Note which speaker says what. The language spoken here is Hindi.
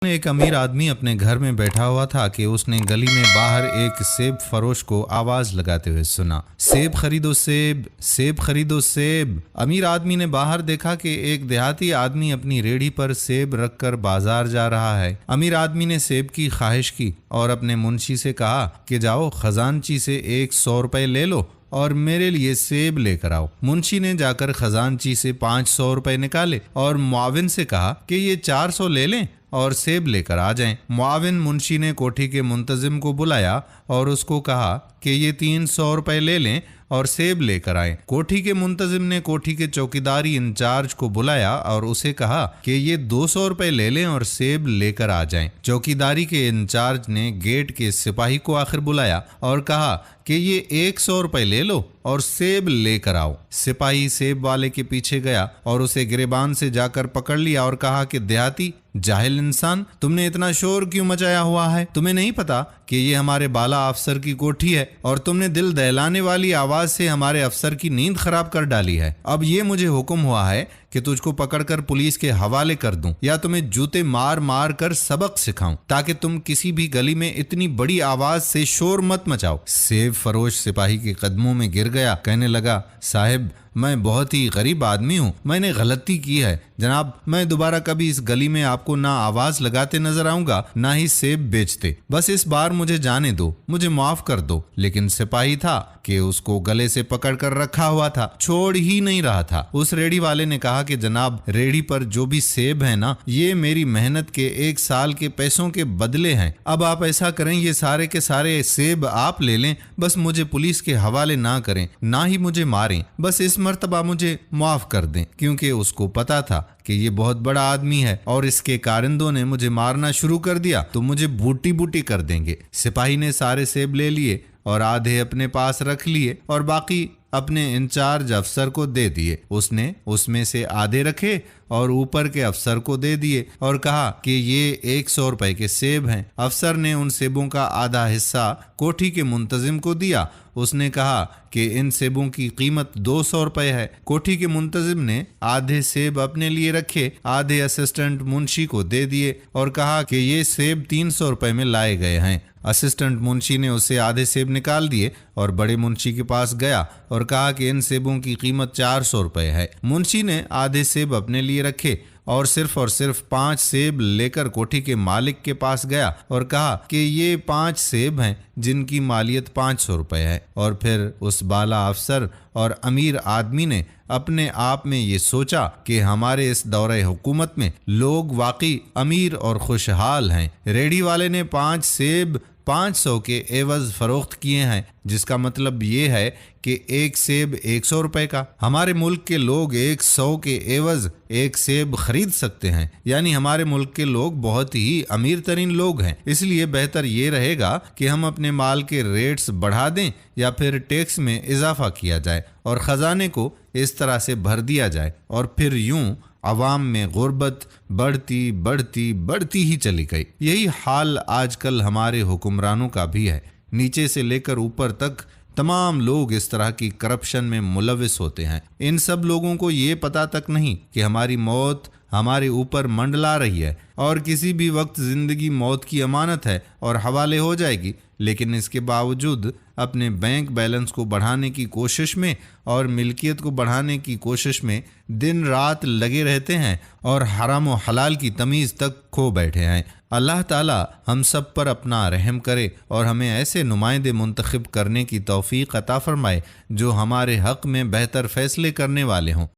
Speaker 1: एक अमीर आदमी अपने घर में बैठा हुआ था कि उसने गली में बाहर एक सेब फरोश को आवाज लगाते हुए सुना, सेब खरीदो सेब, सेब खरीदो सेब। अमीर आदमी ने बाहर देखा कि एक देहाती आदमी अपनी रेहड़ी पर सेब रखकर बाजार जा रहा है। अमीर आदमी ने सेब की ख्वाहिश की और अपने मुंशी से कहा कि जाओ खजानची से 100 रुपए ले लो और मेरे लिए सेब लेकर आओ। मुंशी ने जाकर खजानची से 500 रुपए निकाले और मुआविन से कहा कि ये 400 ले लें और सेब लेकर आ जाएं। मुआविन मुंशी ने कोठी के मुंतजिम को बुलाया और उसको कहा कि ये 300 रुपए ले लें और सेब लेकर आए। कोठी के मुंतजिम ने कोठी के चौकीदारी इंचार्ज को बुलाया और उसे कहा कि ये 200 रुपए ले लें और सेब लेकर आ जाएं। चौकीदारी के इंचार्ज ने गेट के सिपाही को आखिर बुलाया और कहा कि ये 100 रुपए ले लो और सेब लेकर आओ। सिपाही सेब वाले के पीछे गया और उसे गिरेबान से जाकर पकड़ लिया और कहा कि देहाती जाहिल इंसान, तुमने इतना शोर क्यों मचाया हुआ है? तुम्हें नहीं पता कि ये हमारे बाला अफसर की कोठी है और तुमने दिल दहलाने वाली आवाज से हमारे अफसर की नींद खराब कर डाली है। अब ये मुझे हुक्म हुआ है कि तुझको पकड़कर पुलिस के हवाले कर दूं या तुम्हें जूते मार मार कर सबक सिखाऊं ताकि तुम किसी भी गली में इतनी बड़ी आवाज से शोर मत मचाओ। सेब फरोश सिपाही के कदमों में गिर गया, कहने लगा, साहिब मैं बहुत ही गरीब आदमी हूँ, मैंने गलती की है जनाब, मैं दोबारा कभी इस गली में आपको ना आवाज लगाते नजर आऊंगा ना ही सेब बेचते, बस इस बार मुझे जाने दो, मुझे माफ कर दो। लेकिन सिपाही था कि उसको गले से पकड़ कर रखा हुआ था, छोड़ ही नहीं रहा था। उस रेडी वाले ने कहा कि जनाब रेडी पर जो भी सेब है ना, ये मेरी मेहनत के 1 साल के पैसों के बदले हैं। अब आप ऐसा करें, ये सारे के सारे सेब आप ले लें, बस मुझे पुलिस के हवाले ना करें, ना ही मुझे मारें, बस इस मर्तबा मुझे माफ कर दें। क्योंकि उसको पता था कि ये बहुत बड़ा आदमी है और इसके कारिंदों ने मुझे मारना शुरू कर दिया तो मुझे बूटी बूटी कर देंगे। सिपाही ने सारे सेब ले लिए और आधे अपने पास रख लिए और बाकी अपने इंचार्ज अफसर को दे दिए। उसने उसमें से आधे रखे और ऊपर के अफसर को दे दिए और कहा कि ये 100 रुपए के सेब हैं। अफसर ने उन सेबों का आधा हिस्सा कोठी के मुंतजिम को दिया। उसने कहा कि इन सेबों की कीमत 200 रुपए है। कोठी के मुंतजिम ने आधे सेब अपने लिए रखे, आधे असिस्टेंट मुंशी को दे दिए और कहा कि ये सेब 300 रुपए में लाए गए हैं। असिस्टेंट मुंशी ने उसे आधे सेब निकाल दिए और बड़े मुंशी के पास गया और कहा कि इन सेबों की कीमत 400 रुपए है। मुंशी ने आधे सेब अपने लिए रखे और सिर्फ 5 सेब लेकर कोठी के मालिक के पास गया और कहा कि ये 5 सेब हैं जिनकी मालियत 500 रुपए है। और फिर उस बाला अफसर और अमीर आदमी ने अपने आप में ये सोचा कि हमारे इस दौरे हुकूमत में लोग वाकई अमीर और खुशहाल हैं। रेडी वाले ने 5 सेब 500 के एवज फरोख्त किए हैं, जिसका मतलब ये है कि 1 सेब 100 रुपए का। हमारे मुल्क के लोग 100 के एवज 1 सेब खरीद सकते हैं, यानी हमारे मुल्क के लोग बहुत ही अमीर तरीन लोग हैं। इसलिए बेहतर ये रहेगा कि हम अपने माल के रेट्स बढ़ा दें या फिर टैक्स में इजाफा किया जाए और खजाने को इस तरह से भर दिया जाए और फिर यूं अवाम में गुर्बत बढ़ती बढ़ती बढ़ती ही चली गई। यही हाल आजकल हमारे हुक्मरानों का भी है। नीचे से लेकर ऊपर तक तमाम लोग इस तरह की करप्शन में मुलविस होते हैं। इन सब लोगों को ये पता तक नहीं कि हमारी मौत हमारे ऊपर मंडला रही है और किसी भी वक्त जिंदगी मौत की अमानत है और हवाले हो जाएगी। लेकिन इसके बावजूद अपने बैंक बैलेंस को बढ़ाने की कोशिश में और मिल्कियत को बढ़ाने की कोशिश में दिन रात लगे रहते हैं और हराम और हलाल की तमीज़ तक खो बैठे हैं। अल्लाह ताला हम सब पर अपना रहम करे और हमें ऐसे नुमाइंदे मुंतखब करने की तौफीक अता फरमाए जो हमारे हक़ में बेहतर फैसले करने वाले हों।